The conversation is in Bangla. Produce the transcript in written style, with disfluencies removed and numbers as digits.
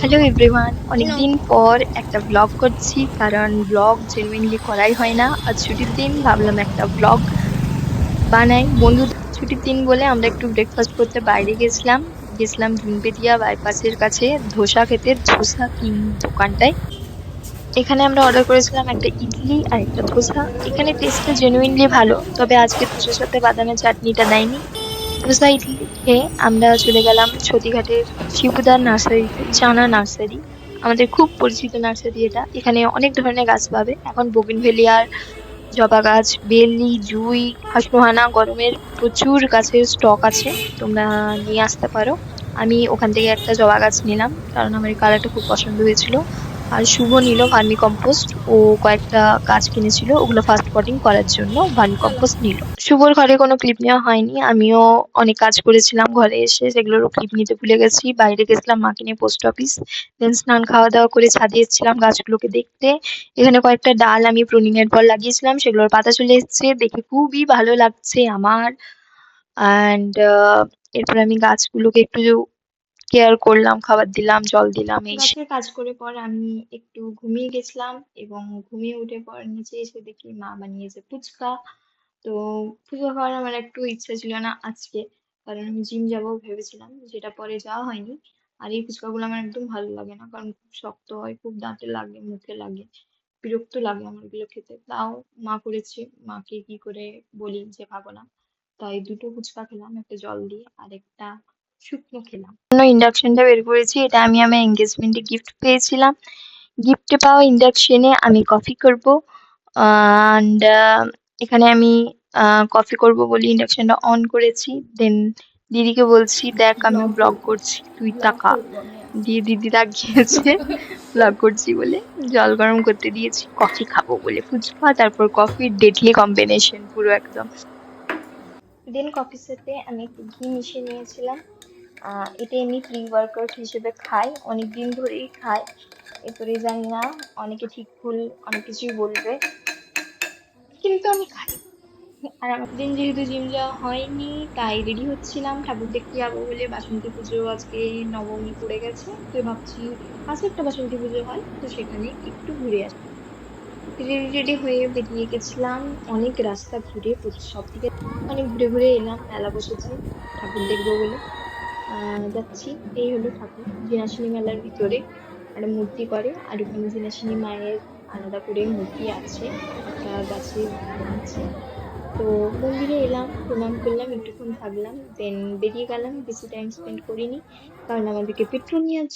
হ্যালো এভরিওয়ান, অনেকদিন পর একটা ব্লগ করছি কারণ ব্লগ জেনুইনলি করাই হয় না। আজ ছুটির দিন, ভাবলাম একটা ব্লগ বানাই। বন্ধুদের ছুটির দিন বলে আমরা একটু ব্রেকফাস্ট করতে বাইরে গেছিলাম ভীমবেদিয়া বাইপাসের কাছে ধোসা খেতে, ধোসা কিং দোকানটায়। এখানে আমরা অর্ডার করেছিলাম একটা ইডলি আর একটা ধোসা। এখানে টেস্টটা জেনুইনলি ভালো, তবে আজকে ধোসার সাথে বাদামের চাটনিটা দেয়নি। ধোসা ইডলি খেয়ে আমরা চলে গেলাম সতীঘাটের শিবুদার নার্সারিতে, জানা নার্সারি, আমাদের খুব পরিচিত নার্সারি এটা। এখানে অনেক ধরনের গাছ পাবে। এখন বোগেনভেলিয়ার, জবা গাছ, বেলি, জুঁই, হাসনুহানা, গরমের প্রচুর গাছের স্টক আছে, তোমরা নিয়ে আসতে পারো। আমি ওখান থেকে একটা জবা গাছ নিলাম কারণ আমার এই কালারটা খুব পছন্দ হয়েছিল। আর শুভ নিল ভার্মি কম্পোস্ট, ও কয়েকটা গাছ কিনেছিল, ওগুলো ফার্স্ট পটিং করার জন্য ভার্মি কম্পোস্ট নিল। শুভর ঘরে কোনো ক্লিপ নেওয়া হয়নি, আমিও অনেক কাজ করেছিলাম ঘরে এসে, সেগুলোরও ক্লিপ নিতে ভুলে গেছি। বাইরে গেছিলাম মাকে নিয়ে পোস্ট অফিস, দেন স্নান খাওয়া দাওয়া করে ছাদে এসেছিলাম গাছগুলোকে দেখতে। এখানে কয়েকটা ডাল আমি প্রুনিং এর পর লাগিয়েছিলাম, সেগুলোর পাতা চলে এসেছে, দেখে খুবই ভালো লাগছে আমার। অ্যান্ড এরপর আমি গাছগুলোকে একটু কেয়ার করলাম, খাবার দিলাম, জল দিলাম। এই গাছের কাজ করে পর আমি একটু ঘুমিয়ে গেছিলাম, এবং ঘুমিয়ে উঠে পর নিচে এসে দেখি মা বানিয়েছে ফুচকা। তো ফুচকা খাওয়ার আমার একটু ইচ্ছা ছিল না আজকে, কারণ আমি জিম যাবো ভেবেছিলাম, যেটা পরে যাওয়া হয়নি। আর এই ফুচকাগুলো আমার একদম ভালো লাগে না, কারণ খুব শক্ত হয়, খুব দাঁতে লাগে, মুখে লাগে, বিরক্ত লাগে আমার এগুলো খেতে। তাও মা করেছে, মাকে কি করে বলি যে খাবো না। তাই দুটো ফুচকা খেলাম, একটা জল দিয়ে আর একটা শুকনো খেলাম। ইন্ডাকশনটা বের করেছি, এটা আমি আমার এঙ্গেজমেন্টে গিফট পেয়েছিলাম। গিফটে পাওয়া ইন্ডাকশনে আমি কফি করব। অ্যান্ড এখানে আমি কফি করব বলে ইন্ডাকশনটা অন করেছি। দেন দিদিকে বলছি, দেখ আমি ব্লগ করছি, তুই তাকা। দিয়ে দিদি তাকিয়েছে ব্লগ করছি বলে। জল গরম করতে দিয়েছি, কফি খাবো বলে, ফুচকা তারপর কফির ডেডলি কম্বিনেশন পুরো একদম। দেন কফির সাথে আমি একটু ঘি মিশিয়ে নিয়েছিলাম। এটা এমনি প্রি ওয়ার্কআউট হিসেবে খাই, অনেক দিন ধরেই খাই। এরপরে জানি না, অনেকে ঠিক ভুল অনেক কিছুই বলবে, কিন্তু আমি খাই। আর আমার দিন যেহেতু জিম যাওয়া হয়নি, তাই রেডি হচ্ছিলাম ঠাকুর দেখতে যাবো বলে। বাসন্তী পুজো আজকে নবমী পড়ে গেছে, তো ভাবছি পাশে একটা বাসন্তী পুজো হয়, তো সেখানে একটু ঘুরে আসি। রেডি রেডি হয়ে বেরিয়ে গেছিলাম, অনেক রাস্তা ঘুরে, সব দিকে অনেক ঘুরে ঘুরে এলাম। মেলা বসেছে ঠাকুর দেখবো বলে যাচ্ছি। এই হলো ঠাকুর, জিনাসিনী মেলার ভিতরে একটা মূর্তি করে, আর ওখানে জিনাসিনী মায়ের আলাদা করে মূর্তি আছে, একটা গাছের নিচে। তো মন্দিরে এলাম, প্রণাম করলাম, একটুক্ষণ থাকলাম, দেন বেরিয়ে গেলাম। বেশি টাইম স্পেন্ড করিনি, কারণ আমাদেরকে পেট্রোল নিয়ে